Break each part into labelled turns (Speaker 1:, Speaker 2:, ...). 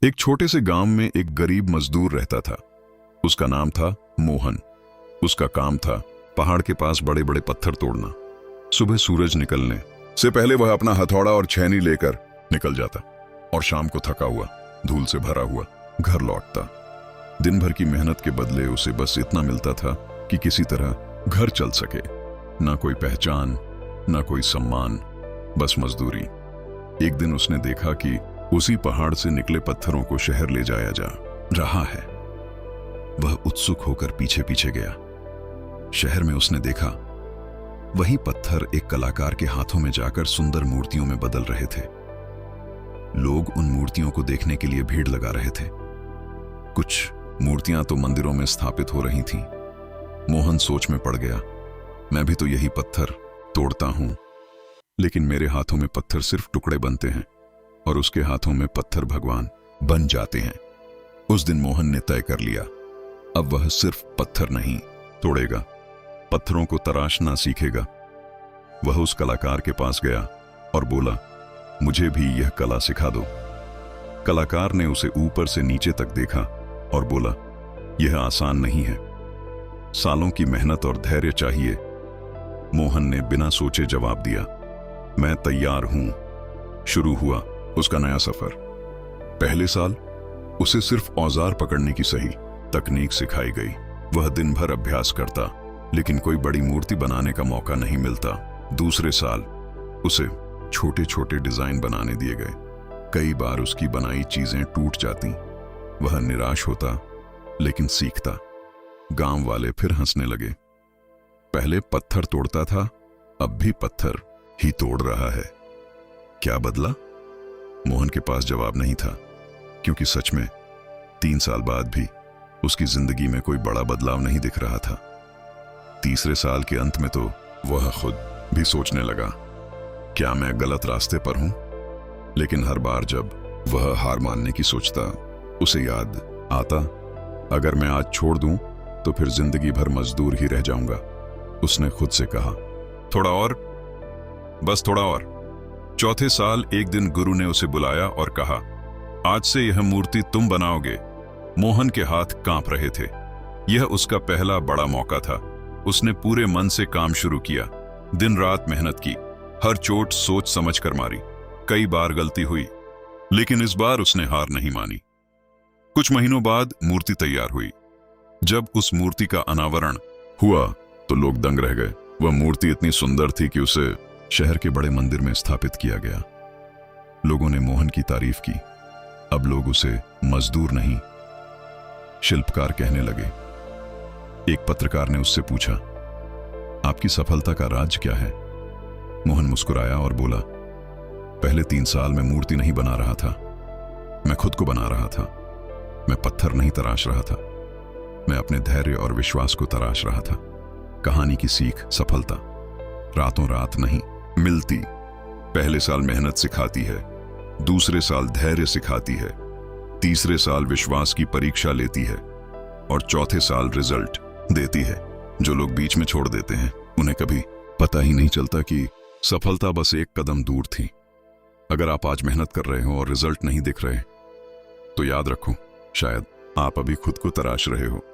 Speaker 1: एक छोटे से गांव में एक गरीब मजदूर रहता था। उसका नाम था मोहन। उसका काम था पहाड़ के पास बड़े बड़े पत्थर तोड़ना। सुबह सूरज निकलने से पहले वह अपना हथौड़ा और छेनी लेकर निकल जाता और शाम को थका हुआ, धूल से भरा हुआ घर लौटता। दिन भर की मेहनत के बदले उसे बस इतना मिलता था कि किसी तरह घर चल सके। ना कोई पहचान, ना कोई सम्मान, बस मजदूरी। एक दिन उसने देखा कि उसी पहाड़ से निकले पत्थरों को शहर ले जाया जा रहा है। वह उत्सुक होकर पीछे पीछे गया। शहर में उसने देखा वही पत्थर एक कलाकार के हाथों में जाकर सुंदर मूर्तियों में बदल रहे थे। लोग उन मूर्तियों को देखने के लिए भीड़ लगा रहे थे। कुछ मूर्तियां तो मंदिरों में स्थापित हो रही थीं। मोहन सोच में पड़ गया, मैं भी तो यही पत्थर तोड़ता हूं, लेकिन मेरे हाथों में पत्थर सिर्फ टुकड़े बनते हैं और उसके हाथों में पत्थर भगवान बन जाते हैं। उस दिन मोहन ने तय कर लिया, अब वह सिर्फ पत्थर नहीं तोड़ेगा, पत्थरों को तराशना सीखेगा। वह उस कलाकार के पास गया और बोला, मुझे भी यह कला सिखा दो। कलाकार ने उसे ऊपर से नीचे तक देखा और बोला, यह आसान नहीं है, सालों की मेहनत और धैर्य चाहिए। मोहन ने बिना सोचे जवाब दिया, मैं तैयार हूं। शुरू हुआ उसका नया सफर। पहले साल उसे सिर्फ औजार पकड़ने की सही तकनीक सिखाई गई। वह दिन भर अभ्यास करता, लेकिन कोई बड़ी मूर्ति बनाने का मौका नहीं मिलता। दूसरे साल उसे छोटे छोटे डिजाइन बनाने दिए गए। कई बार उसकी बनाई चीजें टूट जाती। वह निराश होता, लेकिन सीखता। गांव वाले फिर हंसने लगे। पहले पत्थर तोड़ता था, अब भी पत्थर ही तोड़ रहा है। क्या बदला? मोहन के पास जवाब नहीं था, क्योंकि सच में 3 साल बाद भी उसकी जिंदगी में कोई बड़ा बदलाव नहीं दिख रहा था। तीसरे साल के अंत में तो वह खुद भी सोचने लगा, क्या मैं गलत रास्ते पर हूं? लेकिन हर बार जब वह हार मानने की सोचता, उसे याद आता, अगर मैं आज छोड़ दूं तो फिर जिंदगी भर मजदूर ही रह जाऊंगा। उसने खुद से कहा, थोड़ा और, बस थोड़ा और। चौथे साल एक दिन गुरु ने उसे बुलाया और कहा, आज से यह मूर्ति तुम बनाओगे। मोहन के हाथ कांप रहे थे। यह उसका पहला बड़ा मौका था। उसने पूरे मन से काम शुरू किया, दिन रात मेहनत की, हर चोट सोच समझ कर मारी। कई बार गलती हुई, लेकिन इस बार उसने हार नहीं मानी। कुछ महीनों बाद मूर्ति तैयार हुई। जब उस मूर्ति का अनावरण हुआ तो लोग दंग रह गए। वह मूर्ति इतनी सुंदर थी कि उसे शहर के बड़े मंदिर में स्थापित किया गया। लोगों ने मोहन की तारीफ की। अब लोग उसे मजदूर नहीं, शिल्पकार कहने लगे। एक पत्रकार ने उससे पूछा, आपकी सफलता का राज क्या है? मोहन मुस्कुराया और बोला, पहले 3 साल में मूर्ति नहीं बना रहा था, मैं खुद को बना रहा था। मैं पत्थर नहीं तराश रहा था, मैं अपने धैर्य और विश्वास को तराश रहा था। कहानी की सीख सफलता रातों रात नहीं मिलती। पहले साल मेहनत सिखाती है, दूसरे साल धैर्य सिखाती है, तीसरे साल विश्वास की परीक्षा लेती है और चौथे साल रिजल्ट देती है। जो लोग बीच में छोड़ देते हैं, उन्हें कभी पता ही नहीं चलता कि सफलता बस एक कदम दूर थी। अगर आप आज मेहनत कर रहे हो और रिजल्ट नहीं दिख रहे, तो याद रखो, शायद आप अभी खुद को तराश रहे हो,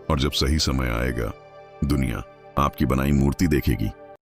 Speaker 1: और जब सही समय आएगा, दुनिया आपकी बनाई मूर्ति देखेगी।